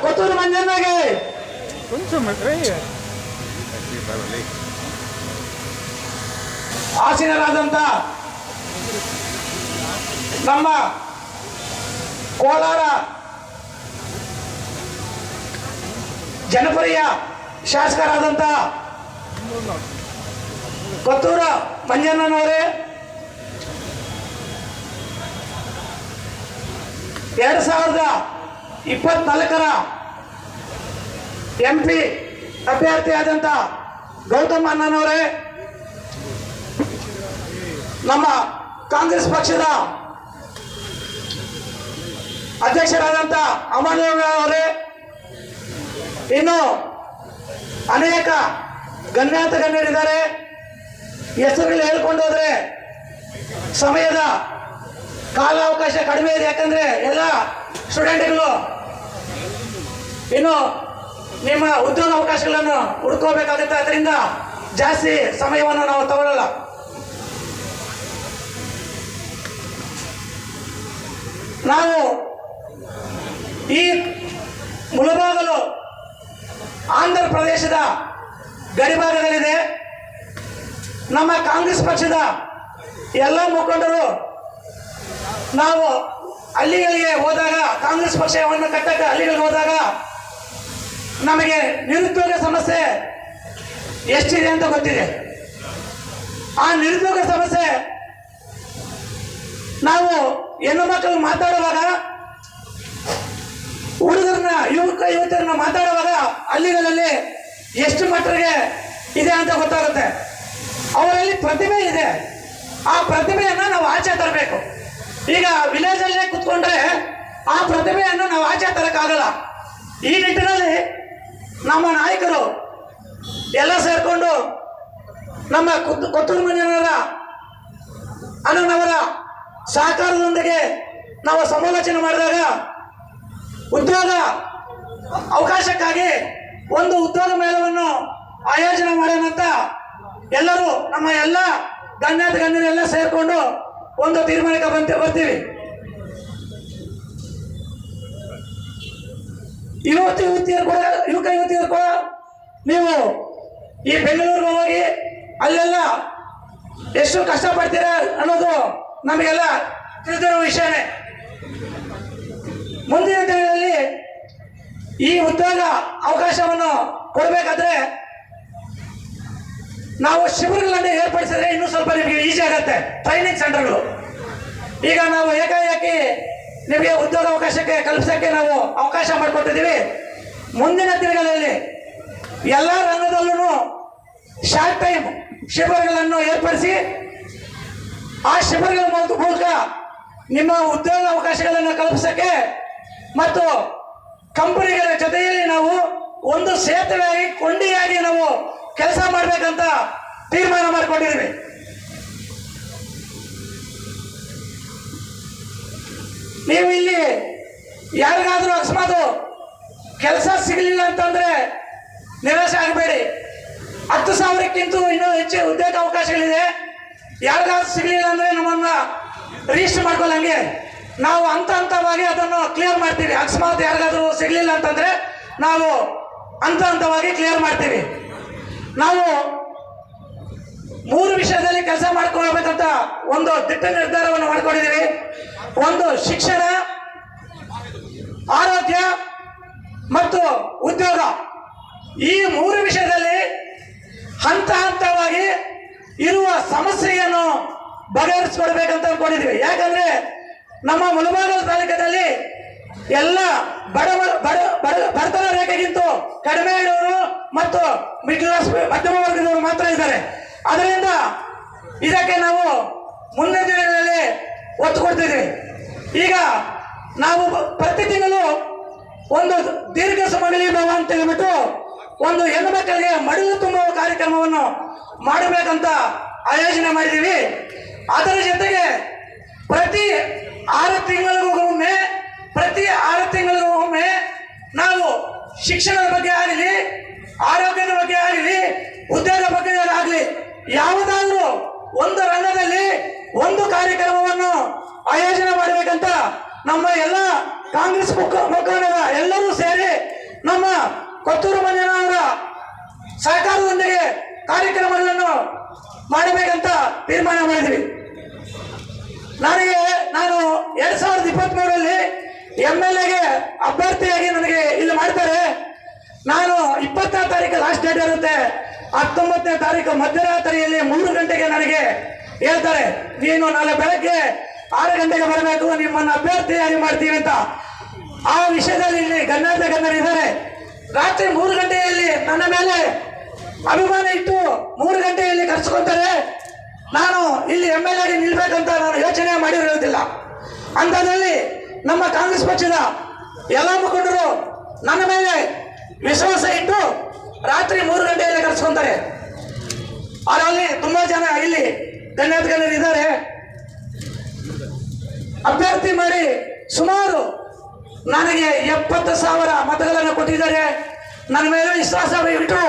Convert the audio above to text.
ಕೊತ್ತೂರು ಮಂಜಣ್ಣಗೆ ಆಸೀನರಾದಂಥ ನಮ್ಮ ಕೋಲಾರ ಜನಪ್ರಿಯ ಶಾಸಕರಾದಂಥ ಕೊತ್ತೂರು ಮಂಜಣ್ಣನವರೇ, 2024 MP ಅಭ್ಯರ್ಥಿಯಾದಂಥ ಗೌತಮ್ ಅಣ್ಣನವರೇ, ನಮ್ಮ ಕಾಂಗ್ರೆಸ್ ಪಕ್ಷದ ಅಧ್ಯಕ್ಷರಾದಂಥ ಅಮರದೇವ ಅವರೇ, ಇನ್ನು ಅನೇಕ ಗಣ್ಯಾತ ಗಣ್ಯರಿದ್ದಾರೆ. ಹೆಸರುಗಳು ಹೇಳ್ಕೊಂಡು ಹೋದ್ರೆ ಸಮಯದ ಕಾಲಾವಕಾಶ ಕಡಿಮೆ ಇದೆ. ಯಾಕಂದ್ರೆ ಎಲ್ಲ ಸ್ಟೂಡೆಂಟ್ಗಳು ಇನ್ನು ನಿಮ್ಮ ಉದ್ಯೋಗ ಅವಕಾಶಗಳನ್ನು ಹುಡ್ಕೋಬೇಕಾಗುತ್ತೆ. ಅದರಿಂದ ಜಾಸ್ತಿ ಸಮಯವನ್ನು ನಾವು ತಗೊಳ್ಳಲ್ಲ. ನಾವು ಈ ಮುಳಬಾಗಲು ಆಂಧ್ರ ಪ್ರದೇಶದ ಗಡಿಭಾಗದಲ್ಲಿದೆ. ನಮ್ಮ ಕಾಂಗ್ರೆಸ್ ಪಕ್ಷದ ಎಲ್ಲ ಮುಖಂಡರು ನಾವು ಹಳ್ಳಿಗಳಿಗೆ ಹೋದಾಗ, ಕಾಂಗ್ರೆಸ್ ಪಕ್ಷವನ್ನು ಕಟ್ಟಕ್ಕೆ ಹಳ್ಳಿಗಳಿಗೆ ಹೋದಾಗ ನಮಗೆ ನಿರುದ್ಯೋಗ ಸಮಸ್ಯೆ ಎಷ್ಟಿದೆ ಅಂತ ಗೊತ್ತಿದೆ. ಆ ನಿರುದ್ಯೋಗ ಸಮಸ್ಯೆ ನಾವು ಹೆಣ್ಣು ಮಕ್ಕಳು ಮಾತಾಡುವಾಗ, ಹುಡುಗರನ್ನ ಯುವತಿಯರನ್ನ ಮಾತಾಡುವಾಗ ಹಳ್ಳಿಗಳಲ್ಲಿ ಎಷ್ಟು ಮಟ್ಟಿಗೆ ಇದೆ ಅಂತ ಗೊತ್ತಾಗುತ್ತೆ. ಅವರಲ್ಲಿ ಪ್ರತಿಭೆ ಇದೆ. ಆ ಪ್ರತಿಭೆಯನ್ನು ನಾವು ಆಚೆ ತರಬೇಕು. ಈಗ ವಿಲೇಜಲ್ಲೇ ಕೂತ್ಕೊಂಡ್ರೆ ಆ ಪ್ರತಿಭೆಯನ್ನು ನಾವು ಆಚೆ ತರಕ್ಕಾಗಲ್ಲ. ಈ ನಿಟ್ಟಿನಲ್ಲಿ ನಮ್ಮ ನಾಯಕರು ಎಲ್ಲ ಸೇರಿಕೊಂಡು ನಮ್ಮ ಕೊತ್ತೂರು ಮಂಜಣ್ಣರ ಅಣ್ಣನವರ ಸಹಕಾರದೊಂದಿಗೆ ನಾವು ಸಮಾಲೋಚನೆ ಮಾಡಿದಾಗ ಉದ್ಯೋಗ ಅವಕಾಶಕ್ಕಾಗಿ ಒಂದು ಉದ್ಯೋಗ ಮೇಳವನ್ನು ಆಯೋಜನೆ ಮಾಡೋಣ ಅಂತ ಎಲ್ಲರೂ, ನಮ್ಮ ಎಲ್ಲ ಗಣ್ಯರೆಲ್ಲ ಸೇರಿಕೊಂಡು ಒಂದು ತೀರ್ಮಾನಕ್ಕೆ ಬರ್ತೀವಿ. ಯುವತಿಯರು ಕೂಡ, ಯುವತಿಯರು ಕೂಡ ನೀವು ಈ ಬೆಂಗಳೂರಿಗೆ ಹೋಗಿ ಅಲ್ಲೆಲ್ಲ ಎಷ್ಟು ಕಷ್ಟಪಡ್ತೀರ ಅನ್ನೋದು ನಮಗೆಲ್ಲ ತಿಳಿದಿರೋ ವಿಷಯನೇ. ಮುಂದಿನ ದಿನಗಳಲ್ಲಿ ಈ ಉದ್ಯೋಗ ಅವಕಾಶವನ್ನು ಕೊಡಬೇಕಾದ್ರೆ ನಾವು ಶಿಬಿರಗಳನ್ನು ಏರ್ಪಡಿಸಿದ್ರೆ ಇನ್ನೂ ಸ್ವಲ್ಪ ನಿಮಗೆ ಈಸಿ ಆಗುತ್ತೆ. ಟ್ರೈನಿಂಗ್ ಸೆಂಟರ್ಗಳು ಈಗ ನಾವು ಏಕಾಏಕಿ ನಿಮಗೆ ಉದ್ಯೋಗ ಅವಕಾಶಕ್ಕೆ ಕಲ್ಪಿಸೋಕ್ಕೆ ನಾವು ಅವಕಾಶ ಮಾಡಿಕೊಟ್ಟಿದ್ದೀವಿ. ಮುಂದಿನ ದಿನಗಳಲ್ಲಿ ಎಲ್ಲ ರಂಗದಲ್ಲೂ ಶಾರ್ಟ್ ಟೈಮ್ ಶಿಬಿರಗಳನ್ನು ಏರ್ಪಡಿಸಿ ಆ ಶಿಬಿರಗಳ ಮೂಲಕ ನಿಮ್ಮ ಉದ್ಯೋಗ ಅವಕಾಶಗಳನ್ನು ಕಲ್ಪಿಸೋಕ್ಕೆ ಮತ್ತು ಕಂಪನಿಗಳ ಜೊತೆಯಲ್ಲಿ ನಾವು ಒಂದು ಸೇತುವೆಯಾಗಿ, ಕೊಂಡಿಯಾಗಿ ನಾವು ಕೆಲಸ ಮಾಡಬೇಕಂತ ತೀರ್ಮಾನ ಮಾಡಿಕೊಂಡಿದ್ದೀವಿ. ನೀವು ಇಲ್ಲಿ ಯಾರಿಗಾದ್ರೂ ಅಕಸ್ಮಾತ್ ಕೆಲಸ ಸಿಗಲಿಲ್ಲ ಅಂತಂದ್ರೆ ನಿರಾಶೆ ಆಗಬೇಡಿ. 10,000ಕ್ಕಿಂತ ಇನ್ನೂ ಹೆಚ್ಚು ಉದ್ಯೋಗ ಅವಕಾಶಗಳಿದೆ. ಯಾರಿಗಾದ್ರೂ ಸಿಗಲಿಲ್ಲ ಅಂದ್ರೆ ನಮ್ಮನ್ನ ರಿಜಿಸ್ಟರ್ ಮಾಡ್ಕೊಳ್ಳಂಗೆ ನಾವು ಹಂತವಾಗಿ ಅದನ್ನು ಕ್ಲಿಯರ್ ಮಾಡ್ತೀವಿ. ಅಕಸ್ಮಾತ್ ಯಾರಿಗಾದ್ರೂ ಸಿಗಲಿಲ್ಲ ಅಂತಂದ್ರೆ ನಾವು ಹಂತವಾಗಿ ಕ್ಲಿಯರ್ ಮಾಡ್ತೀವಿ. ನಾವು 3 ವಿಷಯದಲ್ಲಿ ಕೆಲಸ ಮಾಡ್ಕೊಳ್ಬೇಕಂತ ಒಂದು ದಿಟ್ಟ ನಿರ್ಧಾರವನ್ನು ಮಾಡ್ಕೊಂಡಿದ್ದೀವಿ. ಒಂದು ಶಿಕ್ಷಣ, ಆರೋಗ್ಯ ಮತ್ತು ಉದ್ಯೋಗ. ಈ 3 ವಿಷಯದಲ್ಲಿ ಹಂತವಾಗಿ ಇರುವ ಸಮಸ್ಯೆಯನ್ನು ಬಗೆಹರಿಸಿಕೊಡ್ಬೇಕಂತ ಅನ್ಕೊಂಡಿದ್ದೀವಿ. ಯಾಕಂದ್ರೆ ನಮ್ಮ ಮುಳಬಾಗಿಲು ತಾಲೂಕದಲ್ಲಿ ಎಲ್ಲ ಬಡತನ ರೇಖೆಗಿಂತ ಕಡಿಮೆ ಇರೋರು ಮತ್ತು ಮಿಡ್ಲ್ ಕ್ಲಾಸ್, ಮಧ್ಯಮ ವರ್ಗದವರು ಮಾತ್ರ ಇದ್ದಾರೆ. ಅದರಿಂದ ಇದಕ್ಕೆ ನಾವು ಮುಂದಿನ ದಿನಗಳಲ್ಲಿ ಒತ್ತು ಕೊಡ್ತಿದ್ದೀವಿ. ಈಗ ನಾವು ಪ್ರತಿ ತಿಂಗಳು ಒಂದು ದೀರ್ಘ ಸುಮಂಗಲಿ ಭವ ಅಂತ ಹೇಳ್ಬಿಟ್ಟು ಒಂದು ಹೆಣ್ಣು ಮಕ್ಕಳಿಗೆ ಮಡಿಲು ತುಂಬುವ ಕಾರ್ಯಕ್ರಮವನ್ನು ಮಾಡಬೇಕಂತ ಆಯೋಜನೆ ಮಾಡಿದ್ದೀವಿ. ಅದರ ಜೊತೆಗೆ ಪ್ರತಿ 6 ತಿಂಗಳಿಗೊಮ್ಮೆ ನಾವು ಶಿಕ್ಷಣದ ಬಗ್ಗೆ ಆಗಲಿ, ಆರೋಗ್ಯದ ಬಗ್ಗೆ ಆಗಲಿ, ಉದ್ಯೋಗ ಬಗ್ಗೆ ಆಗಲಿ ಯಾವುದಾದ್ರೂ ಒಂದು ರಂಗದಲ್ಲಿ ಒಂದು ಕಾರ್ಯಕ್ರಮವನ್ನು ಆಯೋಜನೆ ಮಾಡಬೇಕಂತ ನಮ್ಮ ಎಲ್ಲ ಕಾಂಗ್ರೆಸ್ ಮುಖಂಡರ ಎಲ್ಲರೂ ಸೇರಿ ನಮ್ಮ ಕೊತ್ತೂರು ಮಂಜಣ್ಣವರ ಸಹಕಾರದೊಂದಿಗೆ ಕಾರ್ಯಕ್ರಮಗಳನ್ನು ಮಾಡಬೇಕಂತ ತೀರ್ಮಾನ ಮಾಡಿದ್ವಿ. ನಾನು 2023ರಲ್ಲಿ MLAಗೆ ಅಭ್ಯರ್ಥಿಯಾಗಿ ನನಗೆ ಇಲ್ಲಿ ಮಾಡ್ತಾರೆ. ನಾನು 20ನೇ ತಾರೀಕು ಲಾಸ್ಟ್ ಡೇಟ್ ಇರುತ್ತೆ. 19ನೇ ತಾರೀಕು ಮಧ್ಯರಾತ್ರಿಯಲ್ಲಿ 3 ಗಂಟೆಗೆ ನನಗೆ ಹೇಳ್ತಾರೆ, ನೀನು ನಾಳೆ ಬೆಳಗ್ಗೆ 6 ಗಂಟೆಗೆ ಬರಬೇಕು, ನಿಮ್ಮನ್ನು ಅಭ್ಯರ್ಥಿಯಾಗಿ ಮಾಡ್ತೀವಿ ಅಂತ. ಆ ವಿಷಯದಲ್ಲಿ ಇಲ್ಲಿ ಗಣ್ಯರಿದ್ದಾರೆ. ರಾತ್ರಿ 3 ಗಂಟೆಯಲ್ಲಿ ನನ್ನ ಮೇಲೆ ಅಭಿಮಾನ ಇಟ್ಟು 3 ಗಂಟೆಯಲ್ಲಿ ಕರ್ಸ್ಕೊತಾರೆ. ನಾನು ಇಲ್ಲಿ MLAಗೆ ನಿಲ್ಬೇಕಂತ ನಾನು ಯೋಚನೆ ಮಾಡಿರೋದಿಲ್ಲ. ಅಂಥದ್ರಲ್ಲಿ ನಮ್ಮ ಕಾಂಗ್ರೆಸ್ ಪಕ್ಷದ ಎಲ್ಲ ಮುಖಂಡರು ನನ್ನ ಮೇಲೆ ವಿಶ್ವಾಸ ಇಟ್ಟು ರಾತ್ರಿ 3 ಗಂಟೆಯಲ್ಲಿ ಕರ್ಸ್ಕೊಂತಾರೆ. ಅದರಲ್ಲಿ ತುಂಬಾ ಜನ ಇಲ್ಲಿ ಗಣ್ಯರಿದ್ದಾರೆ. ಅಭ್ಯರ್ಥಿ ಮಾಡಿ ಸುಮಾರು ನನಗೆ 70,000 ಮತಗಳನ್ನು ಕೊಟ್ಟಿದ್ದಾರೆ. ನನ್ನ ಮೇಲೆ ವಿಶ್ವಾಸ ಇಟ್ಟು